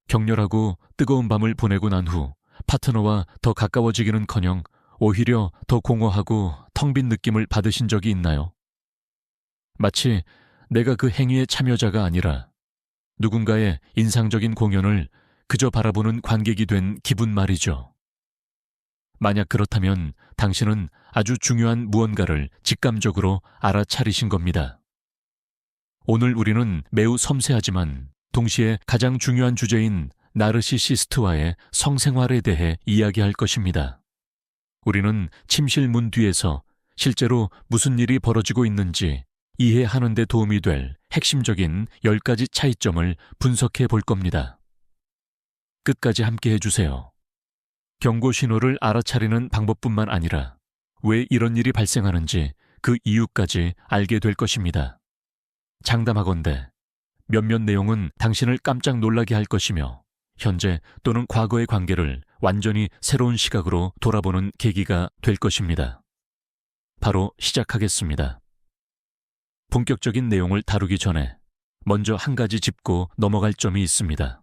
격렬하고 뜨거운 밤을 보내고 난 후 파트너와 더 가까워지기는커녕 오히려 더 공허하고 텅 빈 느낌을 받으신 적이 있나요? 마치 내가 그 행위의 참여자가 아니라 누군가의 인상적인 공연을 그저 바라보는 관객이 된 기분 말이죠. 만약 그렇다면 당신은 아주 중요한 무언가를 직감적으로 알아차리신 겁니다. 오늘 우리는 매우 섬세하지만 동시에 가장 중요한 주제인 나르시시스트와의 성생활에 대해 이야기할 것입니다. 우리는 침실 문 뒤에서 실제로 무슨 일이 벌어지고 있는지 이해하는 데 도움이 될 핵심적인 10가지 차이점을 분석해 볼 겁니다. 끝까지 함께 해주세요. 경고 신호를 알아차리는 방법뿐만 아니라 왜 이런 일이 발생하는지 그 이유까지 알게 될 것입니다. 장담하건대 몇몇 내용은 당신을 깜짝 놀라게 할 것이며 현재 또는 과거의 관계를 완전히 새로운 시각으로 돌아보는 계기가 될 것입니다. 바로 시작하겠습니다. 본격적인 내용을 다루기 전에 먼저 한 가지 짚고 넘어갈 점이 있습니다.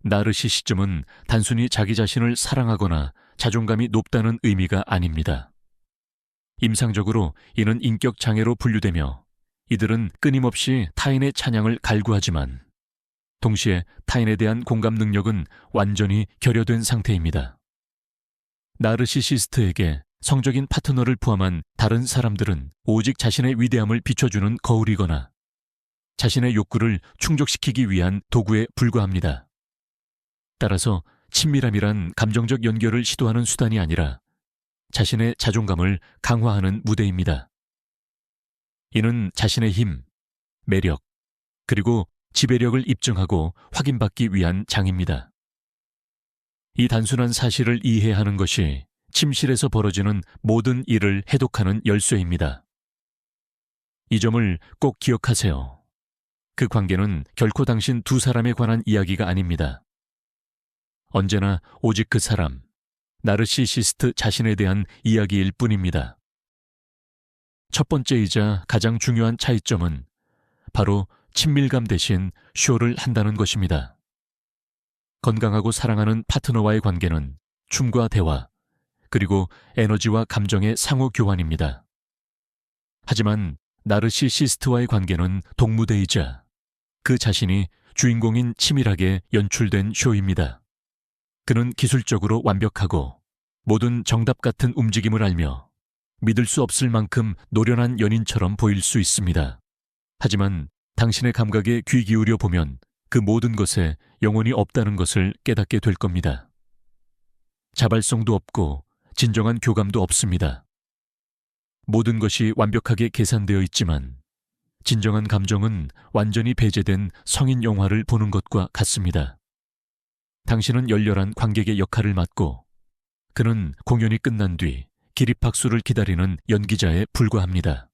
나르시시즘은 단순히 자기 자신을 사랑하거나 자존감이 높다는 의미가 아닙니다. 임상적으로 이는 인격 장애로 분류되며 이들은 끊임없이 타인의 찬양을 갈구하지만 동시에 타인에 대한 공감 능력은 완전히 결여된 상태입니다. 나르시시스트에게 성적인 파트너를 포함한 다른 사람들은 오직 자신의 위대함을 비춰주는 거울이거나 자신의 욕구를 충족시키기 위한 도구에 불과합니다. 따라서 친밀함이란 감정적 연결을 시도하는 수단이 아니라 자신의 자존감을 강화하는 무대입니다. 이는 자신의 힘, 매력, 그리고 지배력을 입증하고 확인받기 위한 장입니다. 이 단순한 사실을 이해하는 것이 침실에서 벌어지는 모든 일을 해독하는 열쇠입니다. 이 점을 꼭 기억하세요. 그 관계는 결코 당신 두 사람에 관한 이야기가 아닙니다. 언제나 오직 그 사람, 나르시시스트 자신에 대한 이야기일 뿐입니다. 첫 번째이자 가장 중요한 차이점은 바로 친밀감 대신 쇼를 한다는 것입니다. 건강하고 사랑하는 파트너와의 관계는 춤과 대화, 그리고 에너지와 감정의 상호 교환입니다. 하지만 나르시시스트와의 관계는 동무대이자 그 자신이 주인공인 치밀하게 연출된 쇼입니다. 그는 기술적으로 완벽하고 모든 정답 같은 움직임을 알며 믿을 수 없을 만큼 노련한 연인처럼 보일 수 있습니다. 하지만 당신의 감각에 귀 기울여 보면 그 모든 것에 영혼이 없다는 것을 깨닫게 될 겁니다. 자발성도 없고 진정한 교감도 없습니다. 모든 것이 완벽하게 계산되어 있지만 진정한 감정은 완전히 배제된 성인 영화를 보는 것과 같습니다. 당신은 열렬한 관객의 역할을 맡고 그는 공연이 끝난 뒤 기립박수를 기다리는 연기자에 불과합니다.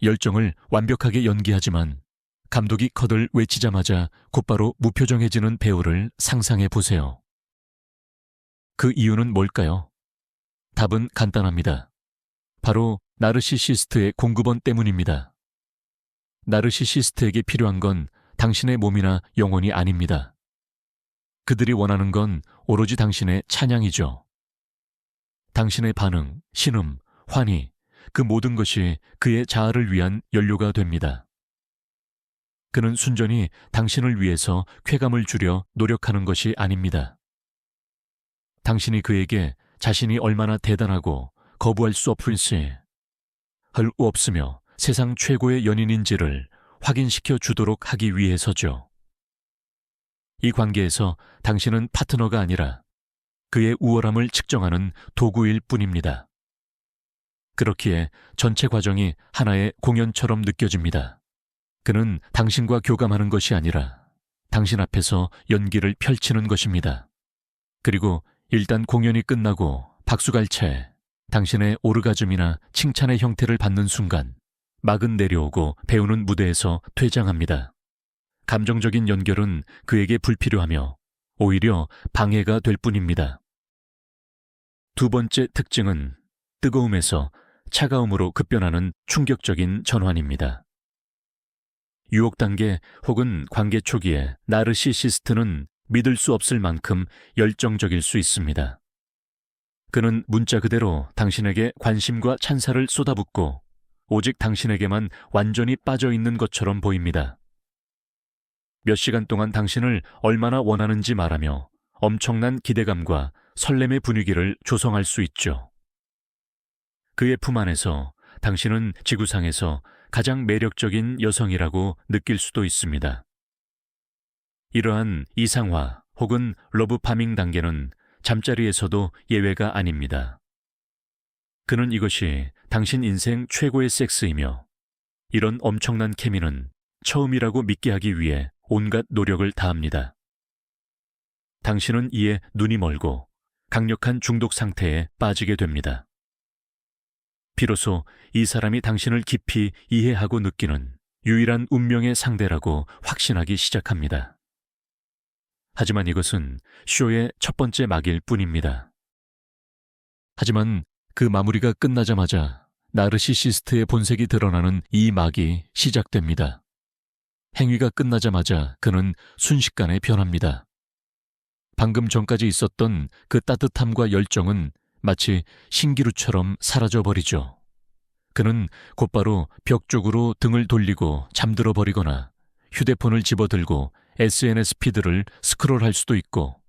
열정을 완벽하게 연기하지만 감독이 컷을 외치자마자 곧바로 무표정해지는 배우를 상상해 보세요. 그 이유는 뭘까요? 답은 간단합니다. 바로 나르시시스트의 공급원 때문입니다. 나르시시스트에게 필요한 건 당신의 몸이나 영혼이 아닙니다. 그들이 원하는 건 오로지 당신의 찬양이죠. 당신의 반응, 신음, 환희, 그 모든 것이 그의 자아를 위한 연료가 됩니다. 그는 순전히 당신을 위해서 쾌감을 주려 노력하는 것이 아닙니다. 당신이 그에게 자신이 얼마나 대단하고 거부할 수 없을지, 할 우 없으며 세상 최고의 연인인지를 확인시켜 주도록 하기 위해서죠. 이 관계에서 당신은 파트너가 아니라 그의 우월함을 측정하는 도구일 뿐입니다. 그렇기에 전체 과정이 하나의 공연처럼 느껴집니다. 그는 당신과 교감하는 것이 아니라 당신 앞에서 연기를 펼치는 것입니다. 그리고 일단 공연이 끝나고 박수갈 채 당신의 오르가즘이나 칭찬의 형태를 받는 순간 막은 내려오고 배우는 무대에서 퇴장합니다. 감정적인 연결은 그에게 불필요하며 오히려 방해가 될 뿐입니다. 두 번째 특징은 뜨거움에서 차가움으로 급변하는 충격적인 전환입니다. 유혹 단계 혹은 관계 초기에 나르시시스트는 믿을 수 없을 만큼 열정적일 수 있습니다. 그는 문자 그대로 당신에게 관심과 찬사를 쏟아붓고 오직 당신에게만 완전히 빠져 있는 것처럼 보입니다. 몇 시간 동안 당신을 얼마나 원하는지 말하며 엄청난 기대감과 설렘의 분위기를 조성할 수 있죠. 그의 품 안에서 당신은 지구상에서 가장 매력적인 여성이라고 느낄 수도 있습니다. 이러한 이상화 혹은 러브파밍 단계는 잠자리에서도 예외가 아닙니다. 그는 이것이 당신 인생 최고의 섹스이며 이런 엄청난 케미는 처음이라고 믿게 하기 위해 온갖 노력을 다합니다. 당신은 이에 눈이 멀고 강력한 중독 상태에 빠지게 됩니다. 비로소 이 사람이 당신을 깊이 이해하고 느끼는 유일한 운명의 상대라고 확신하기 시작합니다. 하지만 이것은 쇼의 첫 번째 막일 뿐입니다. 하지만 그 마무리가 끝나자마자 나르시시스트의 본색이 드러나는 이 막이 시작됩니다. 행위가 끝나자마자 그는 순식간에 변합니다. 방금 전까지 있었던 그 따뜻함과 열정은 마치 신기루처럼 사라져버리죠. 그는 곧바로 벽 쪽으로 등을 돌리고 잠들어 버리거나 휴대폰을 집어들고 SNS 피드를 스크롤할 수도 있고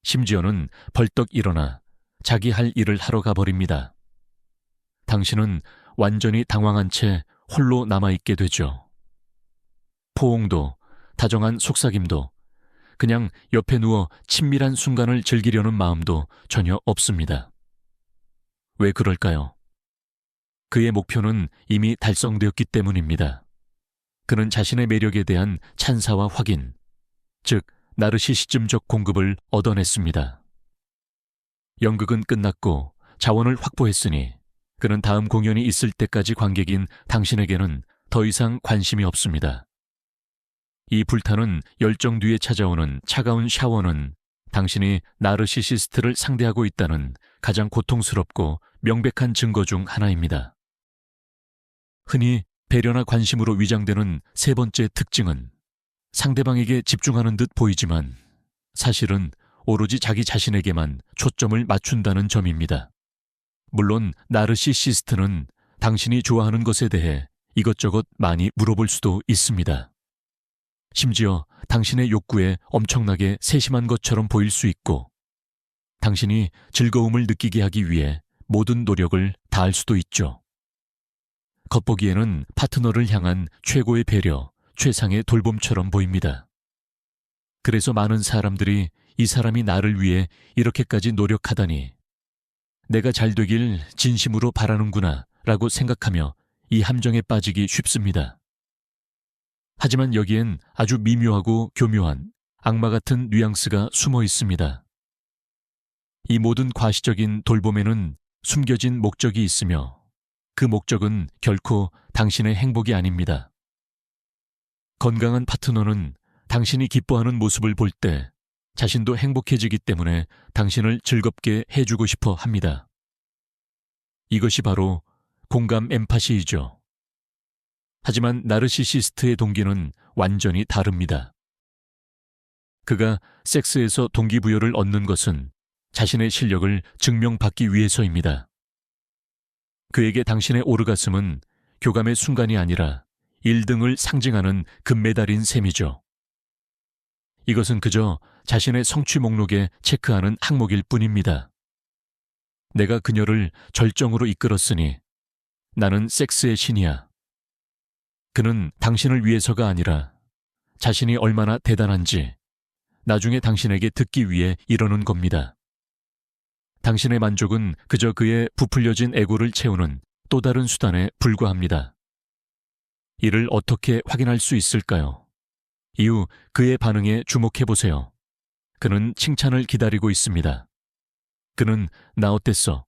심지어는 벌떡 일어나 자기 할 일을 하러 가버립니다. 당신은 완전히 당황한 채 홀로 남아있게 되죠. 포옹도, 다정한 속삭임도, 그냥 옆에 누워 친밀한 순간을 즐기려는 마음도 전혀 없습니다. 왜 그럴까요? 그의 목표는 이미 달성되었기 때문입니다. 그는 자신의 매력에 대한 찬사와 확인, 즉 나르시시즘적 공급을 얻어냈습니다. 연극은 끝났고 자원을 확보했으니 그는 다음 공연이 있을 때까지 관객인 당신에게는 더 이상 관심이 없습니다. 이 불타는 열정 뒤에 찾아오는 차가운 샤워는 당신이 나르시시스트를 상대하고 있다는 가장 고통스럽고 명백한 증거 중 하나입니다. 흔히 배려나 관심으로 위장되는 세 번째 특징은 상대방에게 집중하는 듯 보이지만 사실은 오로지 자기 자신에게만 초점을 맞춘다는 점입니다. 물론 나르시시스트는 당신이 좋아하는 것에 대해 이것저것 많이 물어볼 수도 있습니다. 심지어 당신의 욕구에 엄청나게 세심한 것처럼 보일 수 있고 당신이 즐거움을 느끼게 하기 위해 모든 노력을 다할 수도 있죠. 겉보기에는 파트너를 향한 최고의 배려, 최상의 돌봄처럼 보입니다. 그래서 많은 사람들이 이 사람이 나를 위해 이렇게까지 노력하다니 내가 잘 되길 진심으로 바라는구나 라고 생각하며 이 함정에 빠지기 쉽습니다. 하지만 여기엔 아주 미묘하고 교묘한 악마 같은 뉘앙스가 숨어 있습니다. 이 모든 과시적인 돌봄에는 숨겨진 목적이 있으며 그 목적은 결코 당신의 행복이 아닙니다. 건강한 파트너는 당신이 기뻐하는 모습을 볼 때 자신도 행복해지기 때문에 당신을 즐겁게 해주고 싶어 합니다. 이것이 바로 공감 엠파시이죠. 하지만 나르시시스트의 동기는 완전히 다릅니다. 그가 섹스에서 동기부여를 얻는 것은 자신의 실력을 증명받기 위해서입니다. 그에게 당신의 오르가슴은 교감의 순간이 아니라 1등을 상징하는 금메달인 셈이죠. 이것은 그저 자신의 성취 목록에 체크하는 항목일 뿐입니다. 내가 그녀를 절정으로 이끌었으니 나는 섹스의 신이야. 그는 당신을 위해서가 아니라 자신이 얼마나 대단한지 나중에 당신에게 듣기 위해 이러는 겁니다. 당신의 만족은 그저 그의 부풀려진 에고를 채우는 또 다른 수단에 불과합니다. 이를 어떻게 확인할 수 있을까요? 이후 그의 반응에 주목해보세요. 그는 칭찬을 기다리고 있습니다. 그는 나 어땠어?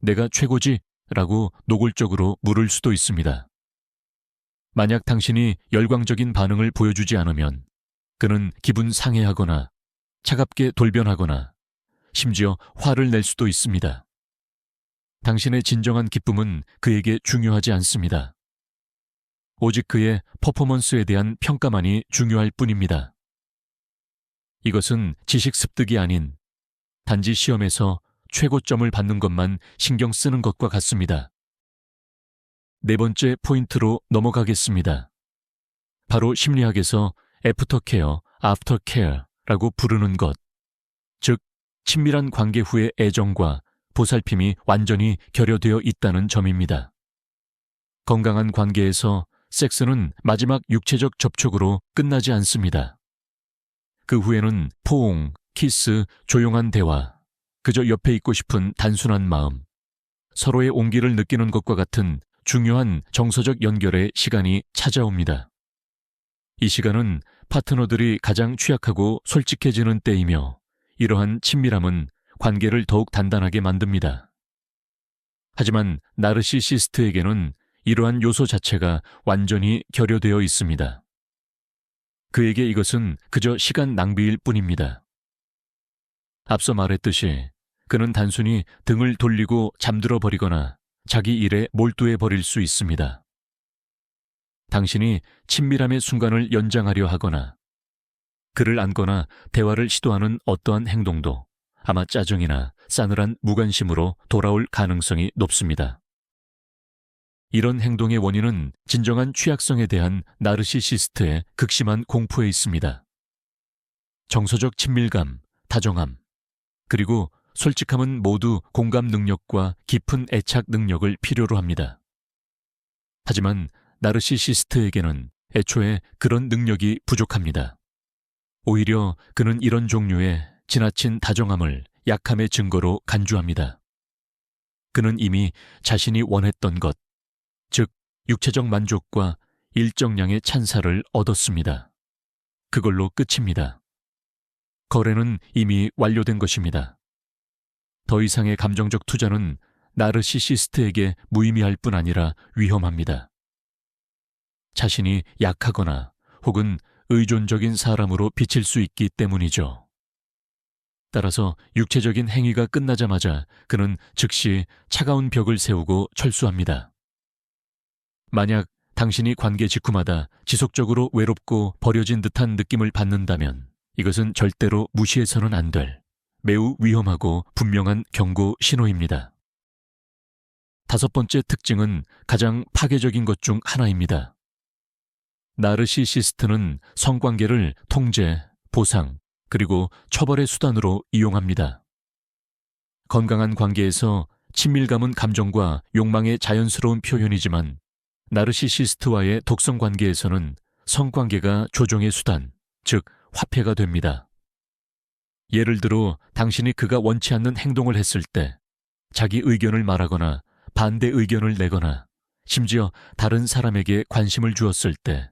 내가 최고지? 라고 노골적으로 물을 수도 있습니다. 만약 당신이 열광적인 반응을 보여주지 않으면 그는 기분 상해하거나 차갑게 돌변하거나 심지어 화를 낼 수도 있습니다. 당신의 진정한 기쁨은 그에게 중요하지 않습니다. 오직 그의 퍼포먼스에 대한 평가만이 중요할 뿐입니다. 이것은 지식 습득이 아닌 단지 시험에서 최고점을 받는 것만 신경 쓰는 것과 같습니다. 네 번째 포인트로 넘어가겠습니다. 바로 심리학에서 애프터케어, 아프터케어라고 부르는 것, 즉 친밀한 관계 후의 애정과 보살핌이 완전히 결여되어 있다는 점입니다. 건강한 관계에서 섹스는 마지막 육체적 접촉으로 끝나지 않습니다. 그 후에는 포옹, 키스, 조용한 대화, 그저 옆에 있고 싶은 단순한 마음, 서로의 온기를 느끼는 것과 같은 중요한 정서적 연결의 시간이 찾아옵니다. 이 시간은 파트너들이 가장 취약하고 솔직해지는 때이며 이러한 친밀함은 관계를 더욱 단단하게 만듭니다. 하지만 나르시시스트에게는 이러한 요소 자체가 완전히 결여되어 있습니다. 그에게 이것은 그저 시간 낭비일 뿐입니다. 앞서 말했듯이 그는 단순히 등을 돌리고 잠들어 버리거나 자기 일에 몰두해 버릴 수 있습니다. 당신이 친밀함의 순간을 연장하려 하거나 그를 안거나 대화를 시도하는 어떠한 행동도 아마 짜증이나 싸늘한 무관심으로 돌아올 가능성이 높습니다. 이런 행동의 원인은 진정한 취약성에 대한 나르시시스트의 극심한 공포에 있습니다. 정서적 친밀감, 다정함, 그리고 솔직함은 모두 공감 능력과 깊은 애착 능력을 필요로 합니다. 하지만 나르시시스트에게는 애초에 그런 능력이 부족합니다. 오히려 그는 이런 종류의 지나친 다정함을 약함의 증거로 간주합니다. 그는 이미 자신이 원했던 것, 즉 육체적 만족과 일정량의 찬사를 얻었습니다. 그걸로 끝입니다. 거래는 이미 완료된 것입니다. 더 이상의 감정적 투자는 나르시시스트에게 무의미할 뿐 아니라 위험합니다. 자신이 약하거나 혹은 의존적인 사람으로 비칠 수 있기 때문이죠. 따라서 육체적인 행위가 끝나자마자 그는 즉시 차가운 벽을 세우고 철수합니다. 만약 당신이 관계 직후마다 지속적으로 외롭고 버려진 듯한 느낌을 받는다면 이것은 절대로 무시해서는 안 될 매우 위험하고 분명한 경고 신호입니다. 다섯 번째 특징은 가장 파괴적인 것 중 하나입니다. 나르시시스트는 성관계를 통제, 보상, 그리고 처벌의 수단으로 이용합니다. 건강한 관계에서 친밀감은 감정과 욕망의 자연스러운 표현이지만 나르시시스트와의 독성 관계에서는 성관계가 조종의 수단, 즉 화폐가 됩니다. 예를 들어 당신이 그가 원치 않는 행동을 했을 때 자기 의견을 말하거나 반대 의견을 내거나 심지어 다른 사람에게 관심을 주었을 때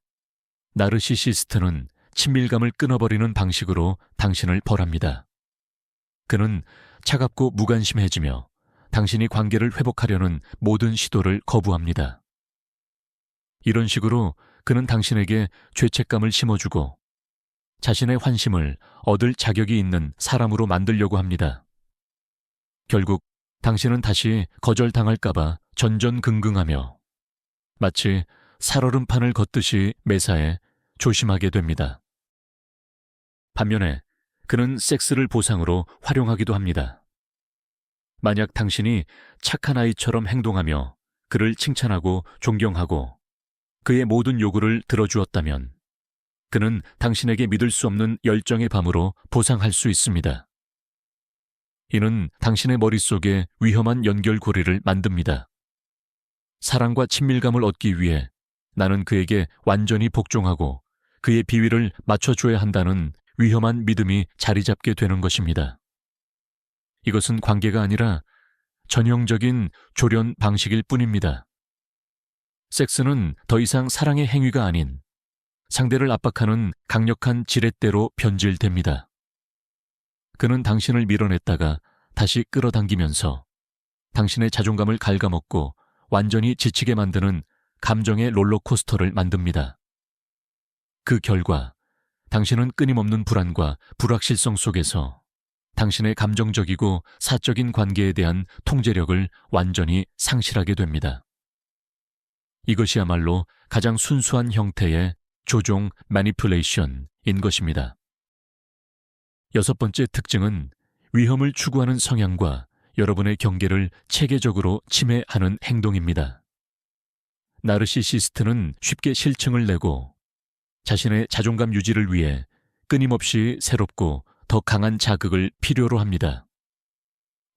나르시시스트는 친밀감을 끊어버리는 방식으로 당신을 벌합니다. 그는 차갑고 무관심해지며 당신이 관계를 회복하려는 모든 시도를 거부합니다. 이런 식으로 그는 당신에게 죄책감을 심어주고 자신의 환심을 얻을 자격이 있는 사람으로 만들려고 합니다. 결국 당신은 다시 거절당할까봐 전전긍긍하며 마치 살얼음판을 걷듯이 매사에 조심하게 됩니다. 반면에 그는 섹스를 보상으로 활용하기도 합니다. 만약 당신이 착한 아이처럼 행동하며 그를 칭찬하고 존경하고 그의 모든 요구를 들어주었다면 그는 당신에게 믿을 수 없는 열정의 밤으로 보상할 수 있습니다. 이는 당신의 머릿속에 위험한 연결고리를 만듭니다. 사랑과 친밀감을 얻기 위해 나는 그에게 완전히 복종하고 그의 비위를 맞춰줘야 한다는 위험한 믿음이 자리 잡게 되는 것입니다. 이것은 관계가 아니라 전형적인 조련 방식일 뿐입니다. 섹스는 더 이상 사랑의 행위가 아닌 상대를 압박하는 강력한 지렛대로 변질됩니다. 그는 당신을 밀어냈다가 다시 끌어당기면서 당신의 자존감을 갉아먹고 완전히 지치게 만드는 감정의 롤러코스터를 만듭니다. 그 결과 당신은 끊임없는 불안과 불확실성 속에서 당신의 감정적이고 사적인 관계에 대한 통제력을 완전히 상실하게 됩니다. 이것이야말로 가장 순수한 형태의 조종 매니플레이션인 것입니다. 여섯 번째 특징은 위험을 추구하는 성향과 여러분의 경계를 체계적으로 침해하는 행동입니다. 나르시시스트는 쉽게 실증을 내고 자신의 자존감 유지를 위해 끊임없이 새롭고 더 강한 자극을 필요로 합니다.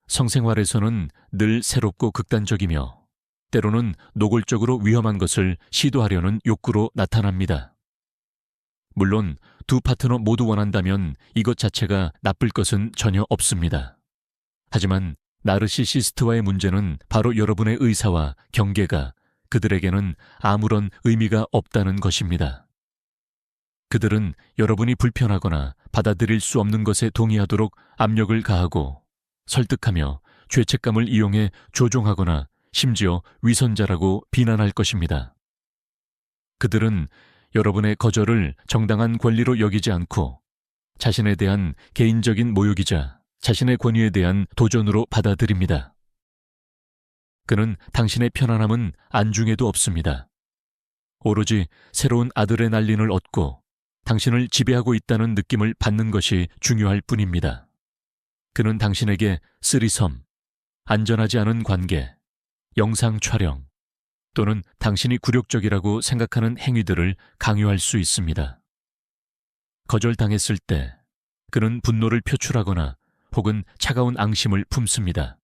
성생활에서는 늘 새롭고 극단적이며 때로는 노골적으로 위험한 것을 시도하려는 욕구로 나타납니다. 물론 두 파트너 모두 원한다면 이것 자체가 나쁠 것은 전혀 없습니다. 하지만 나르시시스트와의 문제는 바로 여러분의 의사와 경계가 그들에게는 아무런 의미가 없다는 것입니다. 그들은 여러분이 불편하거나 받아들일 수 없는 것에 동의하도록 압력을 가하고 설득하며 죄책감을 이용해 조종하거나 심지어 위선자라고 비난할 것입니다. 그들은 여러분의 거절을 정당한 권리로 여기지 않고 자신에 대한 개인적인 모욕이자 자신의 권위에 대한 도전으로 받아들입니다. 그는 당신의 편안함은 안중에도 없습니다. 오로지 새로운 아드레날린을 얻고 당신을 지배하고 있다는 느낌을 받는 것이 중요할 뿐입니다. 그는 당신에게 쓰리섬, 안전하지 않은 관계, 영상 촬영 또는 당신이 굴욕적이라고 생각하는 행위들을 강요할 수 있습니다. 거절당했을 때 그는 분노를 표출하거나 혹은 차가운 앙심을 품습니다.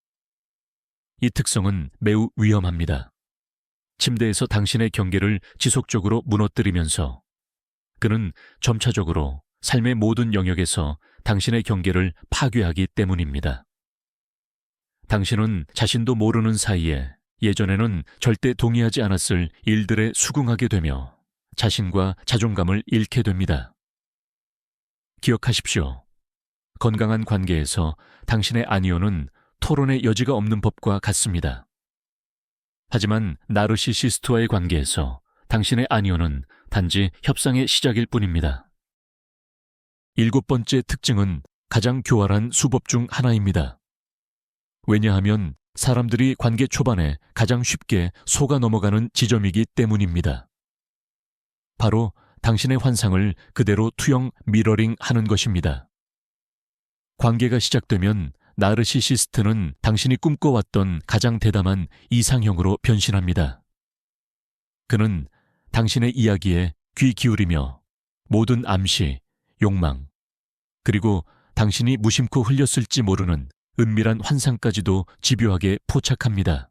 이 특성은 매우 위험합니다. 침대에서 당신의 경계를 지속적으로 무너뜨리면서 그는 점차적으로 삶의 모든 영역에서 당신의 경계를 파괴하기 때문입니다. 당신은 자신도 모르는 사이에 예전에는 절대 동의하지 않았을 일들에 수긍하게 되며 자신과 자존감을 잃게 됩니다. 기억하십시오. 건강한 관계에서 당신의 아니오는 토론의 여지가 없는 법과 같습니다. 하지만 나르시시스트와의 관계에서 당신의 아니오는 단지 협상의 시작일 뿐입니다. 일곱 번째 특징은 가장 교활한 수법 중 하나입니다. 왜냐하면 사람들이 관계 초반에 가장 쉽게 속아 넘어가는 지점이기 때문입니다. 바로 당신의 환상을 그대로 투영 미러링 하는 것입니다. 관계가 시작되면 나르시시스트는 당신이 꿈꿔왔던 가장 대담한 이상형으로 변신합니다. 그는 당신의 이야기에 귀 기울이며 모든 암시, 욕망, 그리고 당신이 무심코 흘렸을지 모르는 은밀한 환상까지도 집요하게 포착합니다.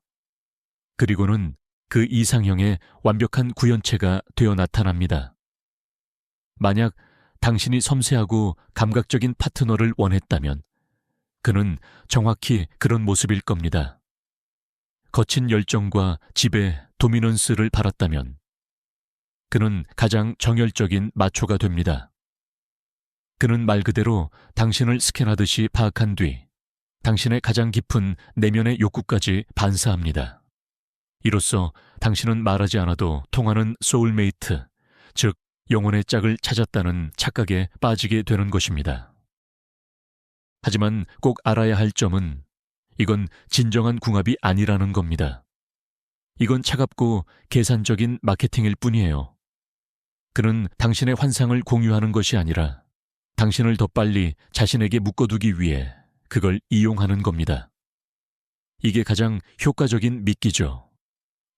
그리고는 그 이상형의 완벽한 구현체가 되어 나타납니다. 만약 당신이 섬세하고 감각적인 파트너를 원했다면 그는 정확히 그런 모습일 겁니다. 거친 열정과 지배, 도미넌스를 바랐다면 그는 가장 정열적인 마초가 됩니다. 그는 말 그대로 당신을 스캔하듯이 파악한 뒤 당신의 가장 깊은 내면의 욕구까지 반사합니다. 이로써 당신은 말하지 않아도 통하는 소울메이트, 즉 영혼의 짝을 찾았다는 착각에 빠지게 되는 것입니다. 하지만 꼭 알아야 할 점은 이건 진정한 궁합이 아니라는 겁니다. 이건 차갑고 계산적인 마케팅일 뿐이에요. 그는 당신의 환상을 공유하는 것이 아니라 당신을 더 빨리 자신에게 묶어두기 위해 그걸 이용하는 겁니다. 이게 가장 효과적인 미끼죠.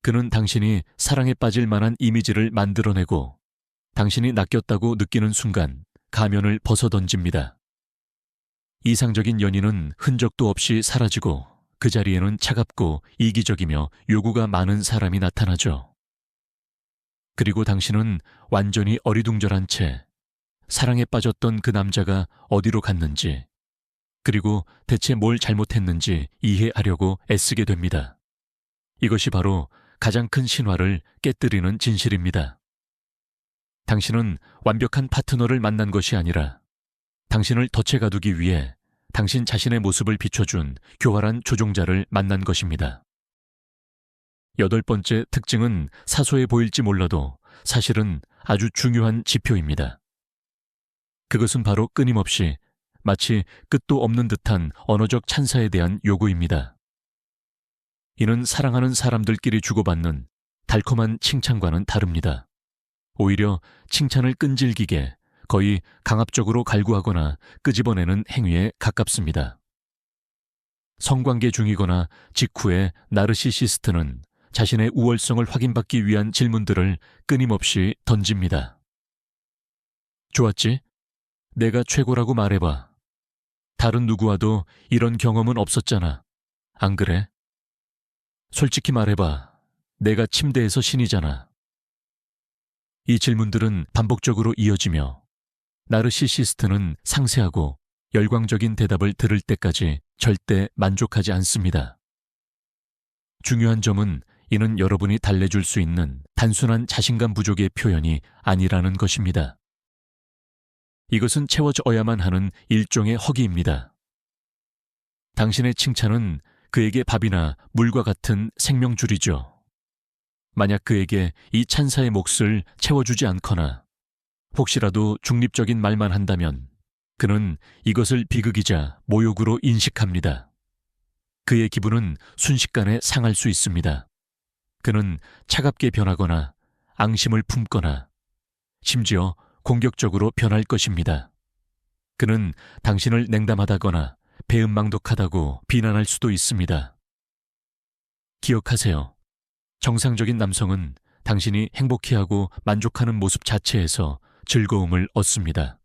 그는 당신이 사랑에 빠질 만한 이미지를 만들어내고 당신이 낚였다고 느끼는 순간 가면을 벗어던집니다. 이상적인 연인은 흔적도 없이 사라지고 그 자리에는 차갑고 이기적이며 요구가 많은 사람이 나타나죠. 그리고 당신은 완전히 어리둥절한 채 사랑에 빠졌던 그 남자가 어디로 갔는지 그리고 대체 뭘 잘못했는지 이해하려고 애쓰게 됩니다. 이것이 바로 가장 큰 신화를 깨뜨리는 진실입니다. 당신은 완벽한 파트너를 만난 것이 아니라 당신을 덫에 가두기 위해 당신 자신의 모습을 비춰준 교활한 조종자를 만난 것입니다. 여덟 번째 특징은 사소해 보일지 몰라도 사실은 아주 중요한 지표입니다. 그것은 바로 끊임없이 마치 끝도 없는 듯한 언어적 찬사에 대한 요구입니다. 이는 사랑하는 사람들끼리 주고받는 달콤한 칭찬과는 다릅니다. 오히려 칭찬을 끈질기게 거의 강압적으로 갈구하거나 끄집어내는 행위에 가깝습니다. 성관계 중이거나 직후에 나르시시스트는 자신의 우월성을 확인받기 위한 질문들을 끊임없이 던집니다. 좋았지? 내가 최고라고 말해봐. 다른 누구와도 이런 경험은 없었잖아. 안 그래? 솔직히 말해봐. 내가 침대에서 신이잖아. 이 질문들은 반복적으로 이어지며 나르시시스트는 상세하고 열광적인 대답을 들을 때까지 절대 만족하지 않습니다. 중요한 점은 이는 여러분이 달래줄 수 있는 단순한 자신감 부족의 표현이 아니라는 것입니다. 이것은 채워져야만 하는 일종의 허기입니다. 당신의 칭찬은 그에게 밥이나 물과 같은 생명줄이죠. 만약 그에게 이 찬사의 몫을 채워주지 않거나 혹시라도 중립적인 말만 한다면 그는 이것을 비극이자 모욕으로 인식합니다. 그의 기분은 순식간에 상할 수 있습니다. 그는 차갑게 변하거나 앙심을 품거나 심지어 공격적으로 변할 것입니다. 그는 당신을 냉담하다거나 배은망덕하다고 비난할 수도 있습니다. 기억하세요. 정상적인 남성은 당신이 행복해하고 만족하는 모습 자체에서 즐거움을 얻습니다.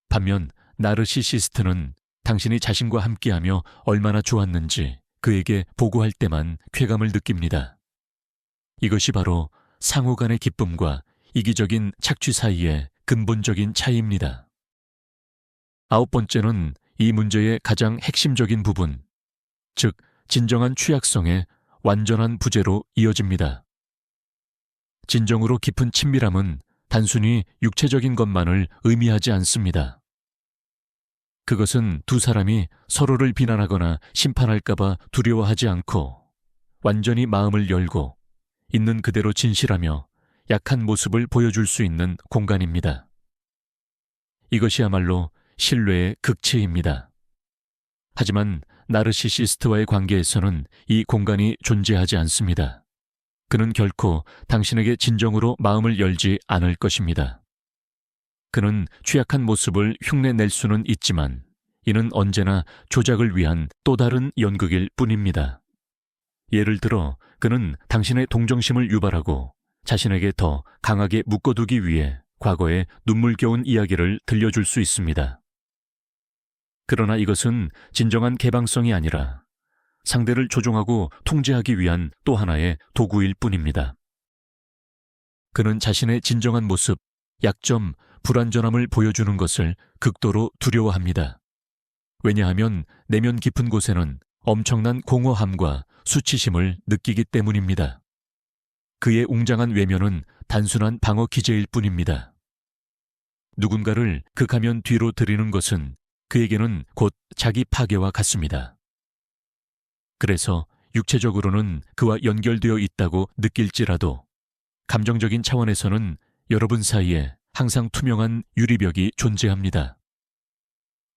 반면 나르시시스트는 당신이 자신과 함께하며 얼마나 좋았는지 그에게 보고할 때만 쾌감을 느낍니다. 이것이 바로 상호 간의 기쁨과 이기적인 착취 사이의 근본적인 차이입니다. 9번째는 이 문제의 가장 핵심적인 부분, 즉 진정한 취약성의 완전한 부재로 이어집니다. 진정으로 깊은 친밀함은 단순히 육체적인 것만을 의미하지 않습니다. 그것은 두 사람이 서로를 비난하거나 심판할까봐 두려워하지 않고 완전히 마음을 열고 있는 그대로 진실하며 약한 모습을 보여줄 수 있는 공간입니다. 이것이야말로 신뢰의 극치입니다. 하지만 나르시시스트와의 관계에서는 이 공간이 존재하지 않습니다. 그는 결코 당신에게 진정으로 마음을 열지 않을 것입니다. 그는 취약한 모습을 흉내낼 수는 있지만 이는 언제나 조작을 위한 또 다른 연극일 뿐입니다. 예를 들어 그는 당신의 동정심을 유발하고 자신에게 더 강하게 묶어두기 위해 과거의 눈물겨운 이야기를 들려줄 수 있습니다. 그러나 이것은 진정한 개방성이 아니라 상대를 조종하고 통제하기 위한 또 하나의 도구일 뿐입니다. 그는 자신의 진정한 모습, 약점, 불완전함을 보여주는 것을 극도로 두려워합니다. 왜냐하면 내면 깊은 곳에는 엄청난 공허함과 수치심을 느끼기 때문입니다. 그의 웅장한 외면은 단순한 방어 기제일 뿐입니다. 누군가를 그 가면 뒤로 들이는 것은 그에게는 곧 자기 파괴와 같습니다. 그래서 육체적으로는 그와 연결되어 있다고 느낄지라도 감정적인 차원에서는 여러분 사이에 항상 투명한 유리벽이 존재합니다.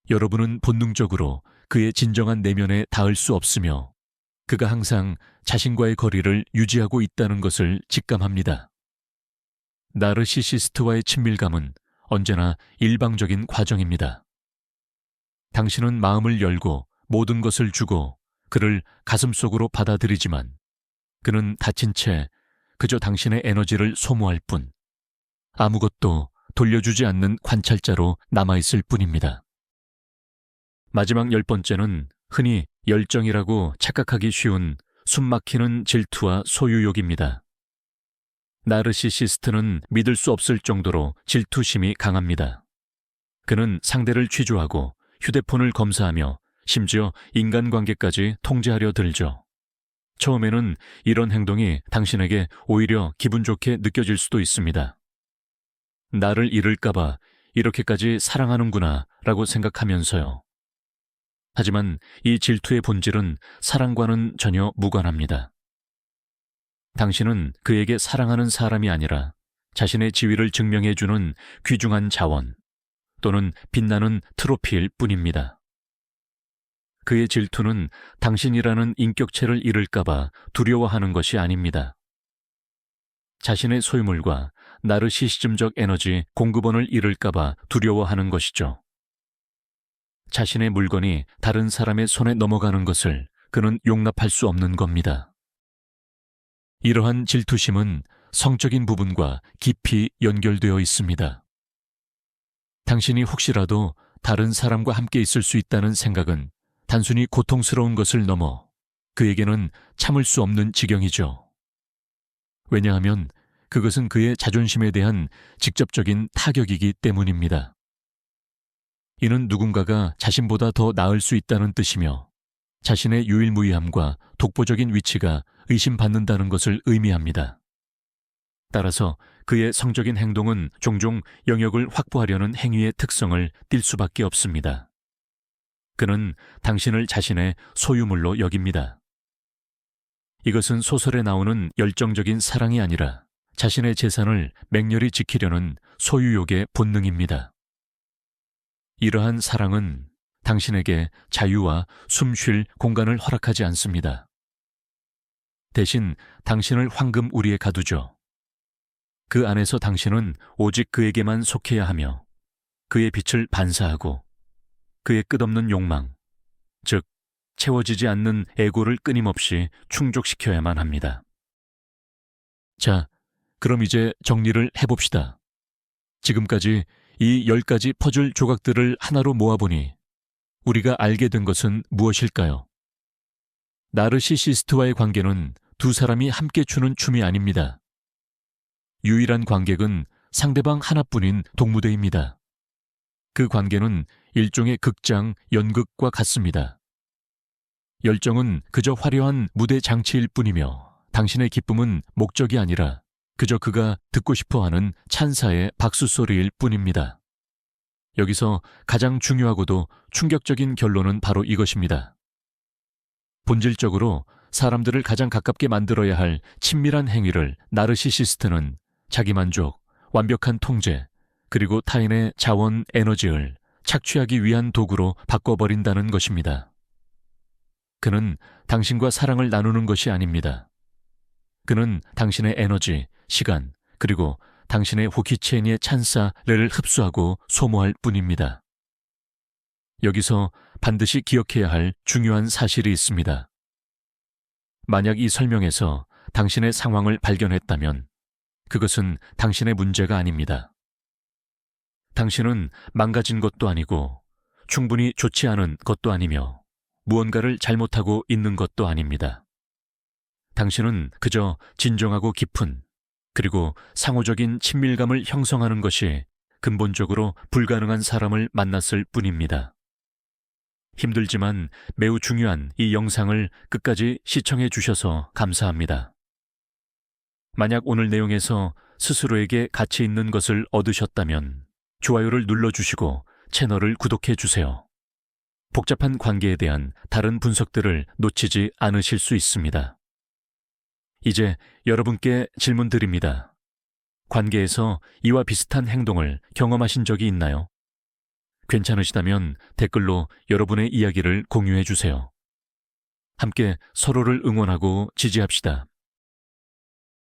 여러분은 본능적으로 그의 진정한 내면에 닿을 수 없으며 그가 항상 자신과의 거리를 유지하고 있다는 것을 직감합니다. 나르시시스트와의 친밀감은 언제나 일방적인 과정입니다. 당신은 마음을 열고 모든 것을 주고 그를 가슴속으로 받아들이지만 그는 다친 채 그저 당신의 에너지를 소모할 뿐 아무것도 돌려주지 않는 관찰자로 남아있을 뿐입니다. 마지막 10번째는 흔히 열정이라고 착각하기 쉬운 숨막히는 질투와 소유욕입니다. 나르시시스트는 믿을 수 없을 정도로 질투심이 강합니다. 그는 상대를 취조하고 휴대폰을 검사하며 심지어 인간관계까지 통제하려 들죠. 처음에는 이런 행동이 당신에게 오히려 기분 좋게 느껴질 수도 있습니다. 나를 잃을까봐 이렇게까지 사랑하는구나 라고 생각하면서요. 하지만 이 질투의 본질은 사랑과는 전혀 무관합니다. 당신은 그에게 사랑하는 사람이 아니라 자신의 지위를 증명해주는 귀중한 자원 또는 빛나는 트로피일 뿐입니다. 그의 질투는 당신이라는 인격체를 잃을까봐 두려워하는 것이 아닙니다. 자신의 소유물과 나르시시즘적 에너지 공급원을 잃을까봐 두려워하는 것이죠. 자신의 물건이 다른 사람의 손에 넘어가는 것을 그는 용납할 수 없는 겁니다. 이러한 질투심은 성적인 부분과 깊이 연결되어 있습니다. 당신이 혹시라도 다른 사람과 함께 있을 수 있다는 생각은 단순히 고통스러운 것을 넘어 그에게는 참을 수 없는 지경이죠. 왜냐하면 그것은 그의 자존심에 대한 직접적인 타격이기 때문입니다. 이는 누군가가 자신보다 더 나을 수 있다는 뜻이며 자신의 유일무이함과 독보적인 위치가 의심받는다는 것을 의미합니다. 따라서 그의 성적인 행동은 종종 영역을 확보하려는 행위의 특성을 띨 수밖에 없습니다. 그는 당신을 자신의 소유물로 여깁니다. 이것은 소설에 나오는 열정적인 사랑이 아니라 자신의 재산을 맹렬히 지키려는 소유욕의 본능입니다. 이러한 사랑은 당신에게 자유와 숨 쉴 공간을 허락하지 않습니다. 대신 당신을 황금 우리에 가두죠. 그 안에서 당신은 오직 그에게만 속해야 하며 그의 빛을 반사하고 그의 끝없는 욕망, 즉 채워지지 않는 애고를 끊임없이 충족시켜야만 합니다. 자, 그럼 이제 정리를 해봅시다. 지금까지 이 10가지 퍼즐 조각들을 하나로 모아보니 우리가 알게 된 것은 무엇일까요? 나르시시스트와의 관계는 두 사람이 함께 추는 춤이 아닙니다. 유일한 관객은 상대방 하나뿐인 동무대입니다. 그 관계는 일종의 극장, 연극과 같습니다. 열정은 그저 화려한 무대 장치일 뿐이며 당신의 기쁨은 목적이 아니라 그저 그가 듣고 싶어하는 찬사의 박수 소리일 뿐입니다. 여기서 가장 중요하고도 충격적인 결론은 바로 이것입니다. 본질적으로 사람들을 가장 가깝게 만들어야 할 친밀한 행위를 나르시시스트는 자기만족, 완벽한 통제, 그리고 타인의 자원, 에너지를 착취하기 위한 도구로 바꿔버린다는 것입니다. 그는 당신과 사랑을 나누는 것이 아닙니다. 그는 당신의 에너지, 시간, 그리고 당신의 호키체니의 찬사를 흡수하고 소모할 뿐입니다. 여기서 반드시 기억해야 할 중요한 사실이 있습니다. 만약 이 설명에서 당신의 상황을 발견했다면 그것은 당신의 문제가 아닙니다. 당신은 망가진 것도 아니고 충분히 좋지 않은 것도 아니며 무언가를 잘못하고 있는 것도 아닙니다. 당신은 그저 진정하고 깊은 그리고 상호적인 친밀감을 형성하는 것이 근본적으로 불가능한 사람을 만났을 뿐입니다. 힘들지만 매우 중요한 이 영상을 끝까지 시청해 주셔서 감사합니다. 만약 오늘 내용에서 스스로에게 가치 있는 것을 얻으셨다면 좋아요를 눌러주시고 채널을 구독해 주세요. 복잡한 관계에 대한 다른 분석들을 놓치지 않으실 수 있습니다. 이제 여러분께 질문 드립니다. 관계에서 이와 비슷한 행동을 경험하신 적이 있나요? 괜찮으시다면 댓글로 여러분의 이야기를 공유해 주세요. 함께 서로를 응원하고 지지합시다.